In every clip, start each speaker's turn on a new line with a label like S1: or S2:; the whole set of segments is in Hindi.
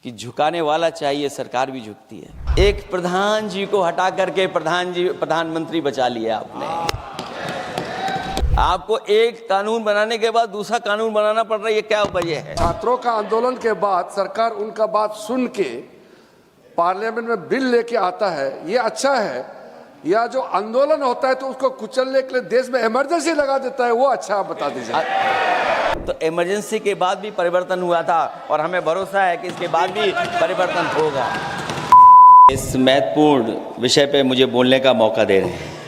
S1: कि झुकाने वाला चाहिए, सरकार भी झुकती है। एक प्रधान जी को हटा करके प्रधानमंत्री बचा लिया आपने। आपको एक कानून बनाने के बाद दूसरा कानून बनाना पड़ रहा है, ये क्या वजह है?
S2: छात्रों का आंदोलन के बाद सरकार उनका बात सुन के पार्लियामेंट में बिल लेके आता है, ये अच्छा है। या जो आंदोलन होता है तो उसको कुचलने के लिए देश में इमरजेंसी लगा देता है, वो अच्छा आप बता दीजिए।
S1: तो इमरजेंसी के बाद भी परिवर्तन हुआ था और हमें भरोसा है कि इसके बाद भी परिवर्तन होगा। इस महत्वपूर्ण विषय पे मुझे बोलने का मौका दे रहे हैं।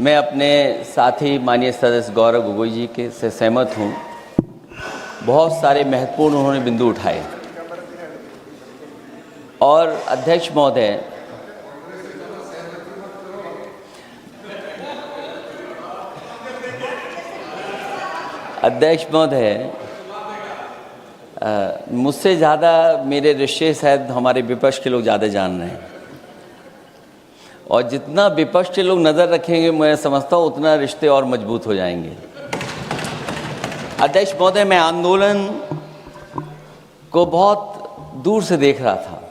S1: मैं अपने साथी माननीय सदस्य गौरव गोगोई जी के से सहमत हूँ। बहुत सारे महत्वपूर्ण उन्होंने बिंदु उठाए और अध्यक्ष महोदय, मुझसे ज़्यादा मेरे रिश्ते शायद हमारे विपक्ष के लोग ज़्यादा जान रहे हैं और जितना विपक्ष के लोग नज़र रखेंगे मैं समझता हूँ उतना रिश्ते और मजबूत हो जाएंगे। अध्यक्ष महोदय, मैं आंदोलन को बहुत दूर से देख रहा था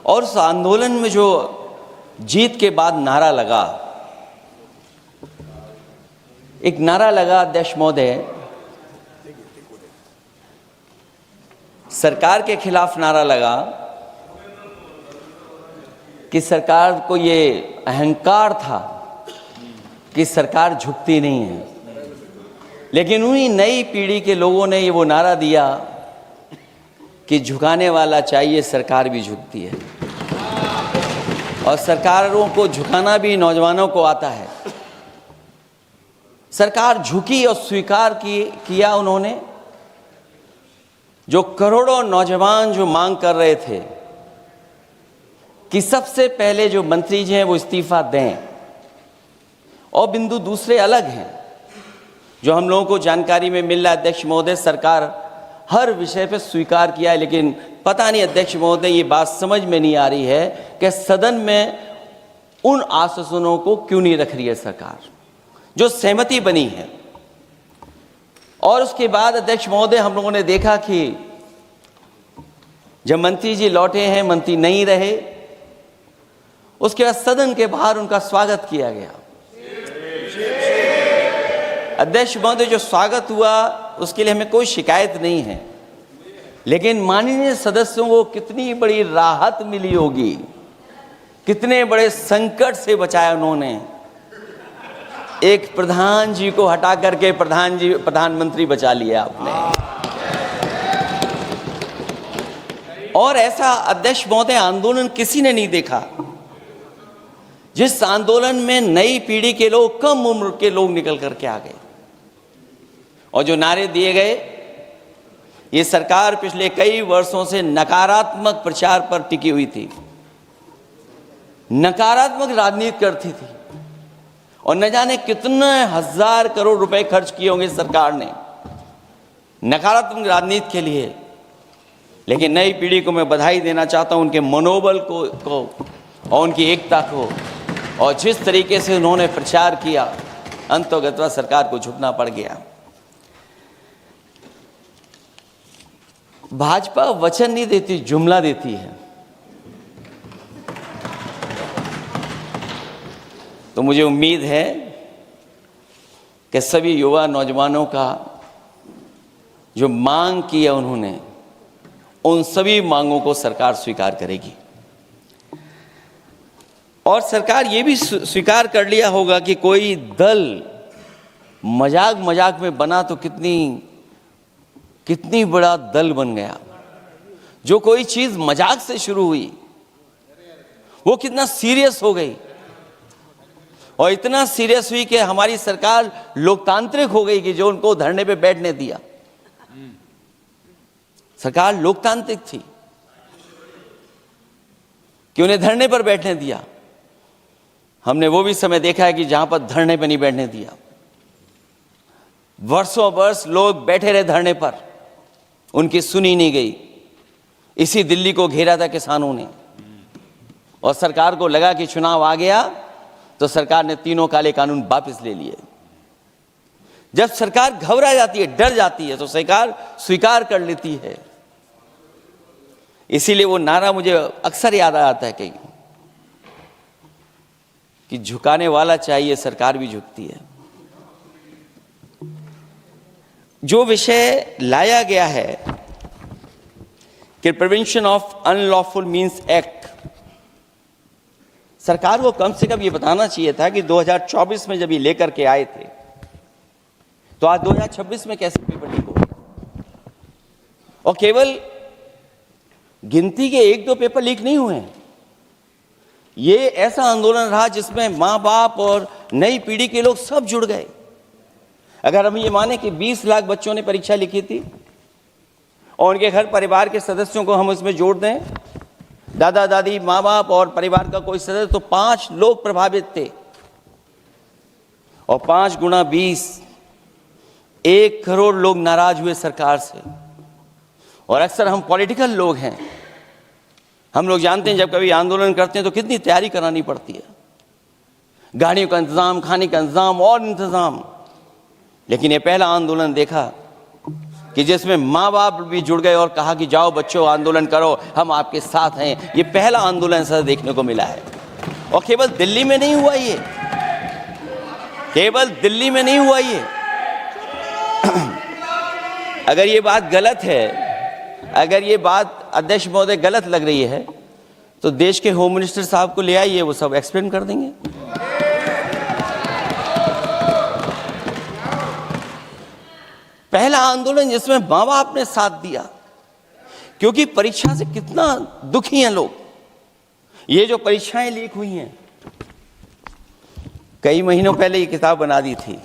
S1: और उस आंदोलन में जो जीत के बाद नारा लगा, एक नारा लगा अध्यक्ष महोदय, सरकार के खिलाफ नारा लगा कि सरकार को ये अहंकार था कि सरकार झुकती नहीं है, लेकिन उन्हीं नई पीढ़ी के लोगों ने ये वो नारा दिया कि झुकाने वाला चाहिए, सरकार भी झुकती है। और सरकारों को झुकाना भी नौजवानों को आता है। सरकार झुकी और स्वीकार किया उन्होंने। जो करोड़ों नौजवान जो मांग कर रहे थे कि सबसे पहले जो मंत्री जी हैं वो इस्तीफा दें, और बिंदु दूसरे अलग हैं जो हम लोगों को जानकारी में मिल रहा है। अध्यक्ष महोदय, सरकार हर विषय पे स्वीकार किया है, लेकिन पता नहीं अध्यक्ष महोदय ये बात समझ में नहीं आ रही है कि सदन में उन आश्वासनों को क्यों नहीं रख रही है सरकार जो सहमति बनी है। और उसके बाद अध्यक्ष महोदय, हम लोगों ने देखा कि जब मंत्री जी लौटे हैं, मंत्री नहीं रहे, उसके बाद सदन के बाहर उनका स्वागत किया गया। अध्यक्ष महोदय, जो स्वागत हुआ उसके लिए हमें कोई शिकायत नहीं है, लेकिन माननीय सदस्यों को कितनी बड़ी राहत मिली होगी, कितने बड़े संकट से बचाया उन्होंने। एक प्रधान जी को हटा करके प्रधानमंत्री बचा लिया आपने। और ऐसा अध्यक्ष महोदय आंदोलन किसी ने नहीं देखा जिस आंदोलन में नई पीढ़ी के लोग, कम उम्र के लोग निकल करके आ गए और जो नारे दिए गए। ये सरकार पिछले कई वर्षों से नकारात्मक प्रचार पर टिकी हुई थी, नकारात्मक राजनीति करती थी और न जाने कितने हजार करोड़ रुपए खर्च किए होंगे सरकार ने नकारात्मक राजनीति के लिए। लेकिन नई पीढ़ी को मैं बधाई देना चाहता हूं, उनके मनोबल को और उनकी एकता को, और जिस तरीके से उन्होंने प्रचार किया, अंततः सरकार को झुकना पड़ गया। भाजपा वचन नहीं देती, जुमला देती है। तो मुझे उम्मीद है कि सभी युवा नौजवानों का जो मांग की है उन्होंने, उन सभी मांगों को सरकार स्वीकार करेगी। और सरकार ये भी स्वीकार कर लिया होगा कि कोई दल मजाक में बना तो कितनी बड़ा दल बन गया। जो कोई चीज मजाक से शुरू हुई वो कितना सीरियस हो गई, और इतना सीरियस हुई कि हमारी सरकार लोकतांत्रिक हो गई कि जो उनको धरने पे बैठने दिया। सरकार लोकतांत्रिक थी कि उन्हें धरने पर बैठने दिया। हमने वो भी समय देखा है कि जहां पर धरने पर नहीं बैठने दिया, वर्षों वर्ष लोग बैठे रहे धरने पर, उनकी सुनी नहीं गई। इसी दिल्ली को घेरा था किसानों ने, और सरकार को लगा कि चुनाव आ गया तो सरकार ने तीनों काले कानून वापस ले लिए। जब सरकार घबरा जाती है, डर जाती है, तो सरकार स्वीकार कर लेती है इसीलिए वो नारा मुझे अक्सर याद आता है कहीं कि झुकाने वाला चाहिए, सरकार भी झुकती है। जो विषय लाया गया है कि prevention of unlawful means act, सरकार को कम से कम ये बताना चाहिए था कि 2024 में जब ये लेकर के आए थे तो आज 2026 में कैसे पेपर लीक हो गए। और केवल गिनती के 1-2 पेपर लीक नहीं हुए हैं, ये ऐसा आंदोलन रहा जिसमें माँ बाप और नई पीढ़ी के लोग सब जुड़ गए। अगर हम ये माने कि 20 लाख बच्चों ने परीक्षा लिखी थी और उनके घर परिवार के सदस्यों को हम इसमें जोड़ दें, दादा दादी, माँ बाप और परिवार का कोई सदस्य, तो 5 लोग प्रभावित थे। और 5 गुणा 20, 1 करोड़ लोग नाराज हुए सरकार से। और अक्सर हम पॉलिटिकल लोग हैं, हम लोग जानते हैं जब कभी आंदोलन करते हैं तो कितनी तैयारी करानी पड़ती है, गाड़ियों का इंतजाम, खाने का इंतजाम और इंतजाम। लेकिन ये पहला आंदोलन देखा कि जिसमें माँ बाप भी जुड़ गए और कहा कि जाओ बच्चों आंदोलन करो, हम आपके साथ हैं। ये पहला आंदोलन ऐसा देखने को मिला है। और केवल दिल्ली में नहीं हुआ ये, केवल दिल्ली में नहीं हुआ ये। अगर ये बात गलत है, अगर ये बात अध्यक्ष महोदय गलत लग रही है तो देश के होम मिनिस्टर साहब को ले आइए, वो सब एक्सप्लेन कर देंगे। पहला आंदोलन जिसमें माँ बाप ने साथ दिया, क्योंकि परीक्षा से कितना दुखी हैं लोग। ये जो परीक्षाएं लीक हुई हैं, कई महीनों पहले ये किताब बना दी थी।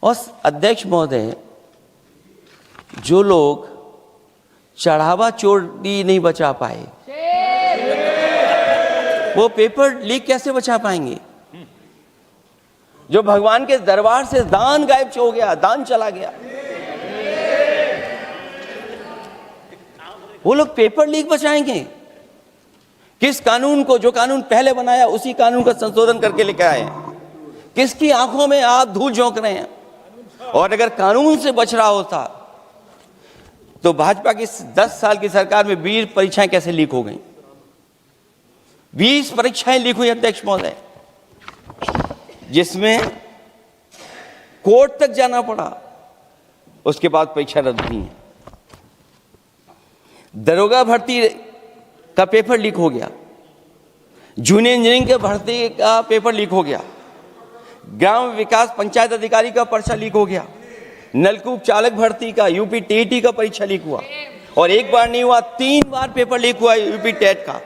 S1: और अध्यक्ष महोदय, जो लोग चढ़ावा चोरी नहीं बचा पाए, वो पेपर लीक कैसे बचा पाएंगे। जो भगवान के दरबार से दान गायब हो गया, दान चला गया, वो लोग पेपर लीक बचाएंगे। किस कानून को, जो कानून पहले बनाया उसी कानून का संशोधन करके लेकर आए हैं। किसकी आंखों में आप धूल झोंक रहे हैं। और अगर कानून से बच रहा होता तो भाजपा की 10 साल की सरकार में 20 परीक्षाएं कैसे लीक हो गई। 20 परीक्षाएं लीक हुई अध्यक्ष महोदय, जिसमें कोर्ट तक जाना पड़ा, उसके बाद परीक्षा रद्द हुई है। दरोगा भर्ती का पेपर लीक हो गया, जूनियर इंजीनियरिंग के भर्ती का पेपर लीक हो गया, ग्राम विकास पंचायत अधिकारी का पर्चा लीक हो गया, नलकूप चालक भर्ती का, यूपी टीईटी का परीक्षा लीक हुआ। और एक बार नहीं हुआ, 3 बार पेपर लीक हुआ यूपी टेट का।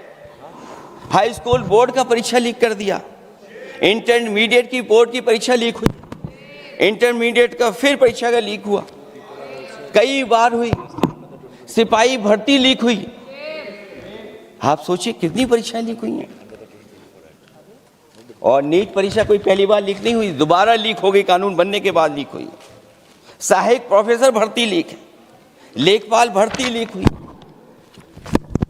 S1: हाई स्कूल बोर्ड का परीक्षा लीक कर दिया, इंटरमीडिएट की बोर्ड की परीक्षा लीक हुई, इंटरमीडिएट का फिर परीक्षा का लीक हुआ, कई बार हुई। सिपाही भर्ती लीक हुई। आप सोचिए कितनी परीक्षाएं लीक हुई हैं। और नीट परीक्षा कोई पहली बार लीक नहीं हुई, दोबारा लीक हो गई, कानून बनने के बाद लीक हुई। सहायक प्रोफेसर भर्ती लीक है, लेखपाल भर्ती लीक हुई।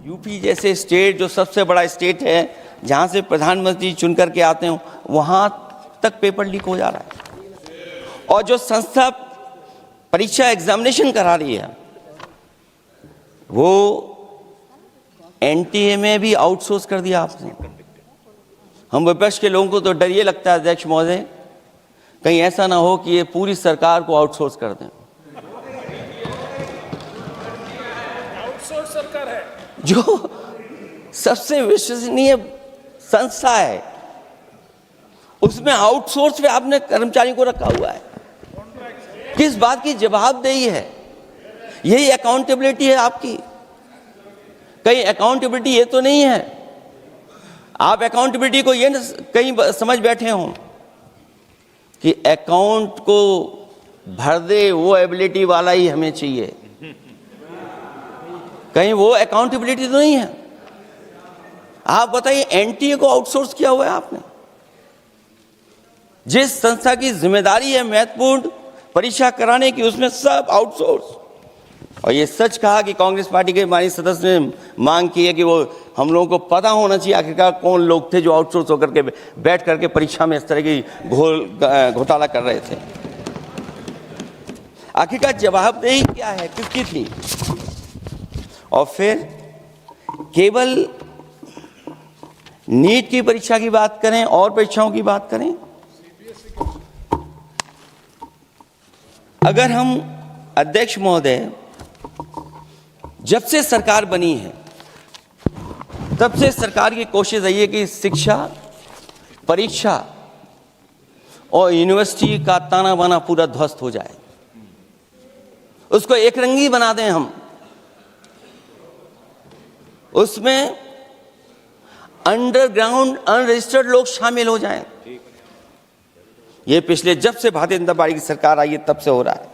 S1: यूपी जैसे स्टेट, जो सबसे बड़ा स्टेट है, जहां से प्रधानमंत्री चुन करके आते हो, वहां तक पेपर लीक हो जा रहा है। और जो संस्था परीक्षा एग्जामिनेशन करा रही है, वो एनटीए में भी आउटसोर्स कर दिया आपने। हम विपक्ष के लोगों को तो डर ये लगता है अध्यक्ष महोदय, कहीं ऐसा ना हो कि ये पूरी सरकार को आउटसोर्स कर दें।
S3: आउटसोर्स सरकार है,
S1: जो सबसे विश्वसनीय संस्था है, उसमें आउटसोर्स पे आपने कर्मचारियों को रखा हुआ है। किस बात की जवाबदेही है? यही अकाउंटेबिलिटी है आपकी? कहीं अकाउंटेबिलिटी ये तो नहीं है, आप अकाउंटेबिलिटी को ये कहीं समझ बैठे हों कि अकाउंट को भर दे वो एबिलिटी वाला ही हमें चाहिए। कहीं वो अकाउंटेबिलिटी तो नहीं है। आप बताइए, एनटीए को आउटसोर्स किया हुआ है आपने। जिस संस्था की जिम्मेदारी है महत्वपूर्ण परीक्षा कराने की, उसमें सब आउटसोर्स। और ये सच कहा कि कांग्रेस पार्टी के माननीय सदस्य ने मांग की है कि वो हम लोगों को पता होना चाहिए आखिरकार कौन लोग थे जो आउटसोर्स होकर के बैठ करके परीक्षा में इस तरह की घोटाला कर रहे थे। आखिरकार जवाबदेही क्या है, किसकी थी? और फिर केवल नीट की परीक्षा की बात करें और परीक्षाओं की बात करें, अगर हम अध्यक्ष महोदय, जब से सरकार बनी है तब से सरकार की कोशिश रही है कि शिक्षा, परीक्षा और यूनिवर्सिटी का ताना बाना पूरा ध्वस्त हो जाए, उसको एक रंगी बना दें हम, उसमें अंडरग्राउंड अनरजिस्टर्ड लोग शामिल हो जाएं। ये पिछले जब से भारतीय जनता पार्टी की सरकार आई है तब से हो रहा है।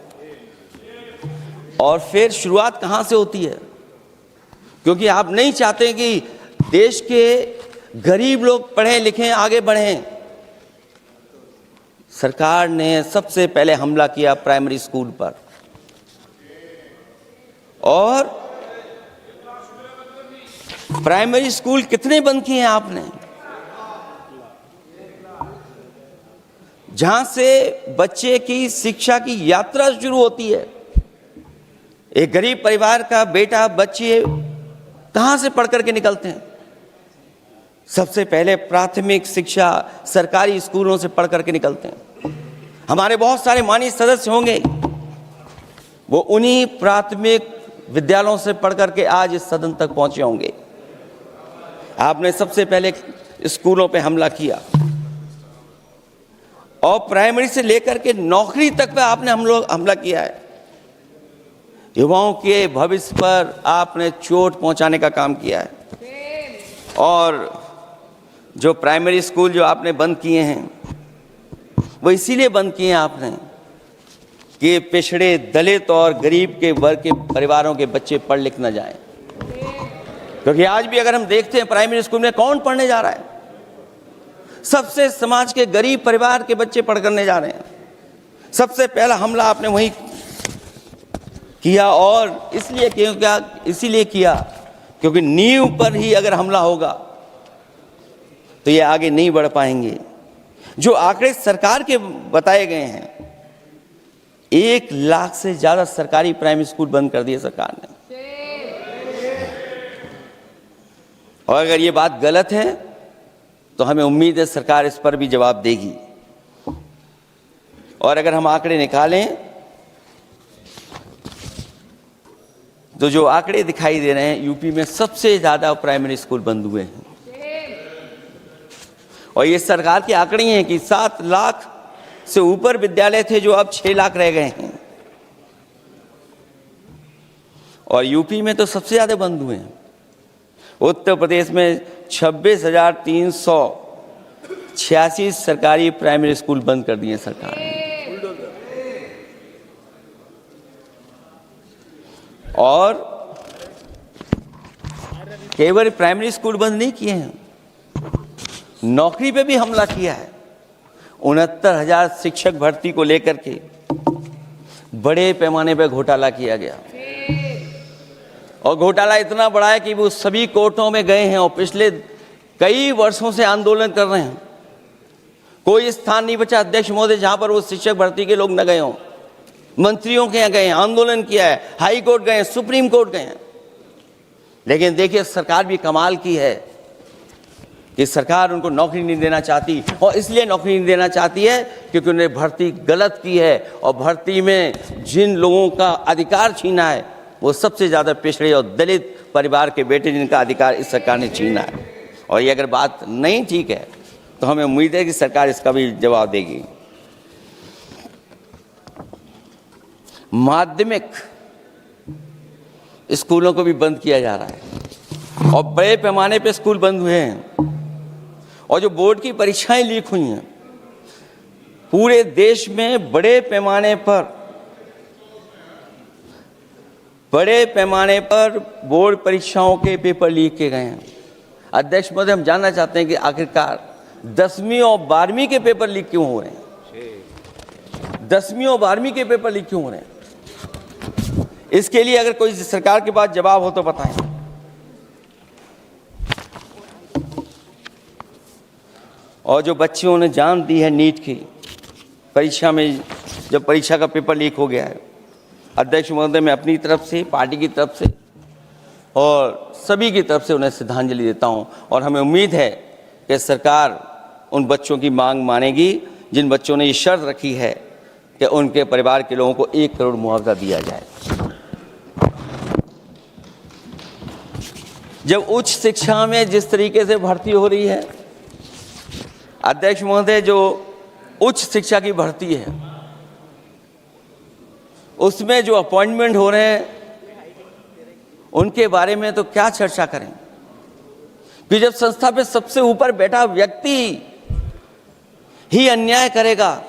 S1: और फिर शुरुआत कहां से होती है? क्योंकि आप नहीं चाहते कि देश के गरीब लोग पढ़ें लिखें आगे बढ़ें। सरकार ने सबसे पहले हमला किया प्राइमरी स्कूल पर, और प्राइमरी स्कूल कितने बंद किए हैं आपने? जहां से बच्चे की शिक्षा की यात्रा शुरू होती है। एक गरीब परिवार का बेटा, बच्चे कहां से पढ़ करके निकलते हैं? सबसे पहले प्राथमिक शिक्षा सरकारी स्कूलों से पढ़ करके निकलते हैं। हमारे बहुत सारे माननीय सदस्य होंगे, वो उन्हीं प्राथमिक विद्यालयों से पढ़ करके आज इस सदन तक पहुंचे होंगे। आपने सबसे पहले स्कूलों पे हमला किया, और प्राइमरी से लेकर के नौकरी तक पे आपने हमला किया है। युवाओं के भविष्य पर आपने चोट पहुंचाने का काम किया है। और जो प्राइमरी स्कूल जो आपने बंद किए हैं, वो इसीलिए बंद किए हैं आपने कि पिछड़े, दलित और गरीब के वर्ग के परिवारों के बच्चे पढ़ लिख न जाएं। क्योंकि आज भी अगर हम देखते हैं प्राइमरी स्कूल में कौन पढ़ने जा रहा है? सबसे समाज के गरीब परिवार के बच्चे पढ़ करने जा रहे हैं। सबसे पहला हमला आपने वही किया, और इसीलिए किया क्योंकि नींव पर ही अगर हमला होगा तो ये आगे नहीं बढ़ पाएंगे। जो आंकड़े सरकार के बताए गए हैं, 1 लाख से ज्यादा सरकारी प्राइमरी स्कूल बंद कर दिए सरकार ने। और अगर ये बात गलत है तो हमें उम्मीद है सरकार इस पर भी जवाब देगी। और अगर हम आंकड़े निकालें तो जो आंकड़े दिखाई दे रहे हैं, यूपी में सबसे ज्यादा प्राइमरी स्कूल बंद हुए हैं। और ये सरकार के आंकड़े हैं कि 7 लाख से ऊपर विद्यालय थे जो अब 6 लाख रह गए हैं। और यूपी में तो सबसे ज्यादा बंद हुए हैं। उत्तर प्रदेश में 26,386 सरकारी प्राइमरी स्कूल बंद कर दिए सरकार ने। और केवल प्राइमरी स्कूल बंद नहीं किए हैं, नौकरी पे भी हमला किया है। 69,000 शिक्षक भर्ती को लेकर के बड़े पैमाने पर घोटाला किया गया, और घोटाला इतना बड़ा है कि वो सभी कोर्टों में गए हैं और पिछले कई वर्षों से आंदोलन कर रहे हैं। कोई स्थान नहीं बचा अध्यक्ष महोदय जहां पर वो शिक्षक भर्ती के लोग न गए हों। मंत्रियों के यहाँ गए हैं, आंदोलन किया है, हाई कोर्ट गए हैं, सुप्रीम कोर्ट गए हैं। लेकिन देखिए सरकार भी कमाल की है कि सरकार उनको नौकरी नहीं देना चाहती, और इसलिए नौकरी नहीं देना चाहती है क्योंकि उन्होंने भर्ती गलत की है, और भर्ती में जिन लोगों का अधिकार छीना है वो सबसे ज़्यादा पिछड़े और दलित परिवार के बेटे, जिनका अधिकार इस सरकार ने छीना है। और ये अगर बात नहीं ठीक है तो हमें उम्मीद है कि सरकार इसका भी जवाब देगी। माध्यमिक स्कूलों को भी बंद किया जा रहा है, और बड़े पैमाने पे स्कूल बंद हुए हैं। और जो बोर्ड की परीक्षाएं लीक हुई हैं, पूरे देश में बड़े पैमाने पर बोर्ड परीक्षाओं के पेपर लीक किए गए हैं। अध्यक्ष महोदय, हम जानना चाहते हैं कि आखिरकार 10वीं और 12वीं के पेपर लीक क्यों हो रहे हैं? 10वीं और 12वीं के पेपर लीक क्यों हो रहे हैं? इसके लिए अगर कोई सरकार के पास जवाब हो तो बताएं। और जो बच्चियों ने जान दी है नीट की परीक्षा में, जब परीक्षा का पेपर लीक हो गया है, अध्यक्ष महोदय, मैं अपनी तरफ से, पार्टी की तरफ से और सभी की तरफ से उन्हें श्रद्धांजलि देता हूं। और हमें उम्मीद है कि सरकार उन बच्चों की मांग मानेगी जिन बच्चों ने ये शर्त रखी है कि उनके परिवार के लोगों को 1 करोड़ मुआवजा दिया जाए। जब उच्च शिक्षा में जिस तरीके से भर्ती हो रही है, अध्यक्ष महोदय, जो उच्च शिक्षा की भर्ती है उसमें जो अपॉइंटमेंट हो रहे हैं उनके बारे में तो क्या चर्चा करें कि जब संस्था पे सबसे ऊपर बैठा व्यक्ति ही अन्याय करेगा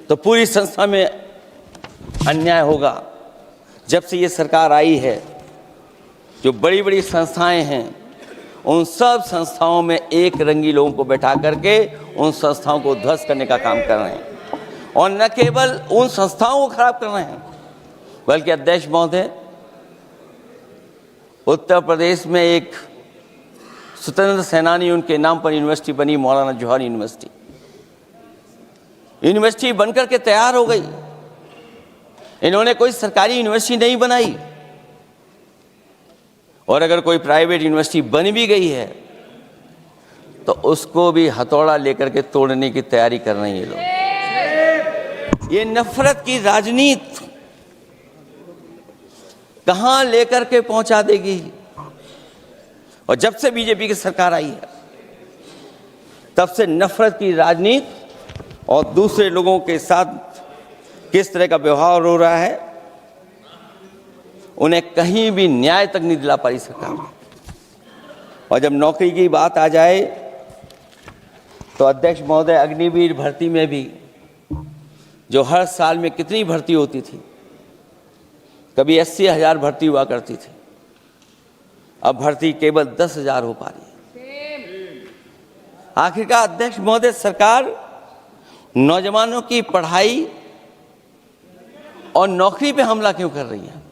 S1: तो पूरी संस्था में अन्याय होगा। जब से ये सरकार आई है, जो बड़ी बड़ी संस्थाएं हैं उन सब संस्थाओं में एक रंगी लोगों को बैठा करके उन संस्थाओं को ध्वस्त करने का काम कर रहे हैं। और न केवल उन संस्थाओं को खराब कर रहे हैं, बल्कि अध्यक्ष महोदय, उत्तर प्रदेश में एक स्वतंत्र सेनानी, उनके नाम पर यूनिवर्सिटी बनी, मौलाना जौहर यूनिवर्सिटी। यूनिवर्सिटी बनकर के तैयार हो गई। इन्होंने कोई सरकारी यूनिवर्सिटी नहीं बनाई, और अगर कोई प्राइवेट यूनिवर्सिटी बन भी गई है तो उसको भी हथौड़ा लेकर के तोड़ने की तैयारी कर रहे हैं ये लोग। ये नफरत की राजनीति कहां लेकर के पहुंचा देगी। और जब से बीजेपी की सरकार आई है तब से नफरत की राजनीति और दूसरे लोगों के साथ किस तरह का व्यवहार हो रहा है, उन्हें कहीं भी न्याय तक नहीं दिला पाई सरकार। और जब नौकरी की बात आ जाए तो अध्यक्ष महोदय, अग्निवीर भर्ती में भी जो हर साल में कितनी भर्ती होती थी, कभी 80,000 भर्ती हुआ करती थी, अब भर्ती केवल 10,000 हो पा रही है। आखिरकार अध्यक्ष महोदय, सरकार नौजवानों की पढ़ाई और नौकरी पे हमला क्यों कर रही है?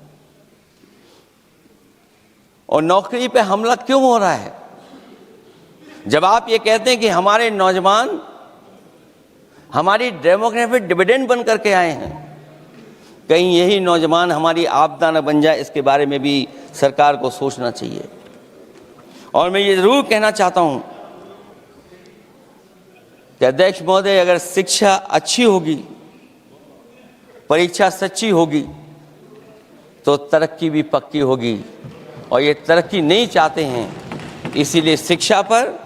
S1: और नौकरी पे हमला क्यों हो रहा है? जब आप ये कहते हैं कि हमारे नौजवान हमारी डेमोग्राफिक डिविडेंड बन करके आए हैं, कहीं यही नौजवान हमारी आपदा न बन जाए, इसके बारे में भी सरकार को सोचना चाहिए। और मैं ये जरूर कहना चाहता हूं कि अध्यक्ष महोदय, अगर शिक्षा अच्छी होगी, परीक्षा सच्ची होगी, तो तरक्की भी पक्की होगी। और ये तरक्की नहीं चाहते हैं, इसीलिए शिक्षा पर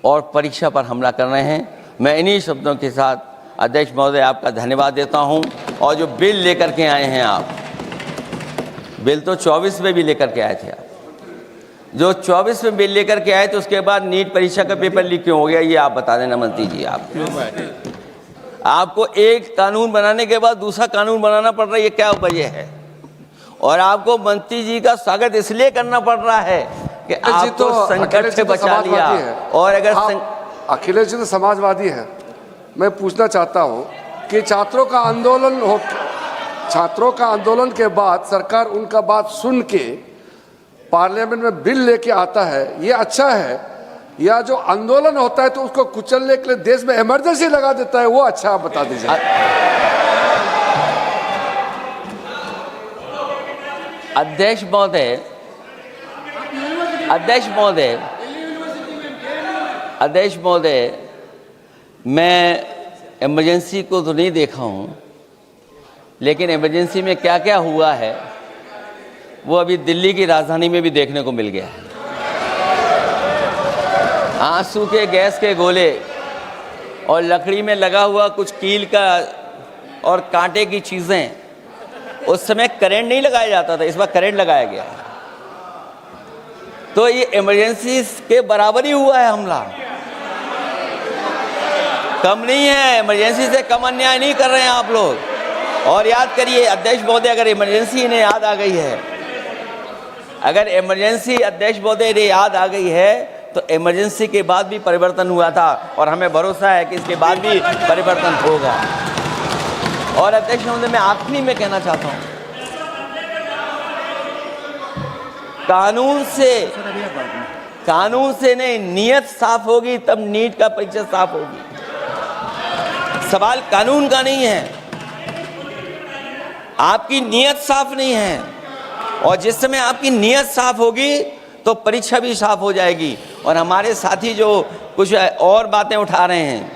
S1: और परीक्षा पर हमला कर रहे हैं। मैं इन्हीं शब्दों के साथ अध्यक्ष महोदय आपका धन्यवाद देता हूं। और जो बिल लेकर के आए हैं आप, बिल तो 24 में भी लेकर के आए थे आप, जो 24 में बिल लेकर के आए थे, उसके बाद नीट परीक्षा का पेपर लीक क्यों हो गया, ये आप बता देना मंत्री जी। आपको एक कानून बनाने के बाद दूसरा कानून बनाना पड़ रहा है, ये क्या वजह है? और आपको मंत्री जी का स्वागत इसलिए करना पड़ रहा है कि आपको संकट से बचा लिया। और अगर
S2: अखिलेश जी तो समाजवादी है। मैं पूछना चाहता हूं कि छात्रों का आंदोलन के बाद सरकार उनका बात सुन के पार्लियामेंट में बिल लेके आता है, ये अच्छा है? या जो आंदोलन होता है तो उसको कुचलने के लिए देश में इमरजेंसी लगा देता है, वो अच्छा? आप बता दीजिए।
S1: अध्यक्ष महोदय, मैं इमरजेंसी को तो नहीं देखा हूं, लेकिन इमरजेंसी में क्या क्या हुआ है वो अभी दिल्ली की राजधानी में भी देखने को मिल गया है। आंसू के गैस के गोले और लकड़ी में लगा हुआ कुछ कील का और कांटे की चीजें, उस समय करंट नहीं लगाया जाता था, इस बार करंट लगाया गया। तो ये इमरजेंसी के बराबर ही हुआ है हमला, कम नहीं है। इमरजेंसी से कम अन्याय नहीं कर रहे हैं आप लोग। और याद करिए अध्यक्ष महोदय, अगर इमरजेंसी इन्हें याद आ गई है, अगर इमरजेंसी अध्यक्ष महोदय इन्हें याद आ गई है, तो इमरजेंसी के बाद भी परिवर्तन हुआ था और हमें भरोसा है कि इसके बाद भी परिवर्तन होगा। और अध्यक्ष महोदय, मैं आखिरी में कहना चाहता हूं, कानून से नहीं, नियत साफ होगी तब नीट का परीक्षा साफ होगी। सवाल कानून का नहीं है, आपकी नियत साफ नहीं है और जिस समय आपकी नीयत साफ होगी तो परीक्षा भी साफ हो जाएगी। और हमारे साथी जो कुछ और बातें उठा रहे हैं,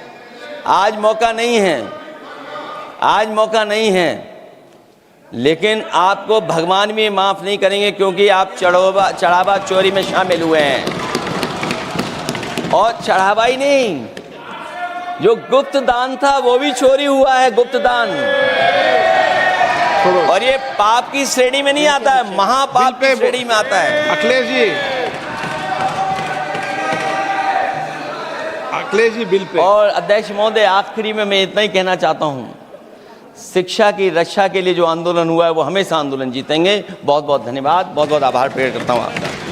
S1: आज मौका नहीं है, आज मौका नहीं है, लेकिन आपको भगवान भी माफ नहीं करेंगे, क्योंकि आप चढ़ावा चोरी में शामिल हुए हैं। और चढ़ावा ही नहीं, जो गुप्त दान था वो भी चोरी हुआ है, गुप्त दान। और ये पाप की श्रेणी में नहीं आता है, महापाप की श्रेणी में आता है।
S4: Akhilesh ji bill pay.
S1: और अध्यक्ष महोदय, आखिरी में मैं इतना ही कहना चाहता हूँ, शिक्षा की रक्षा के लिए जो आंदोलन हुआ है वो हमेशा आंदोलन जीतेंगे। बहुत बहुत धन्यवाद, बहुत बहुत आभार प्रकट करता हूँ आपका।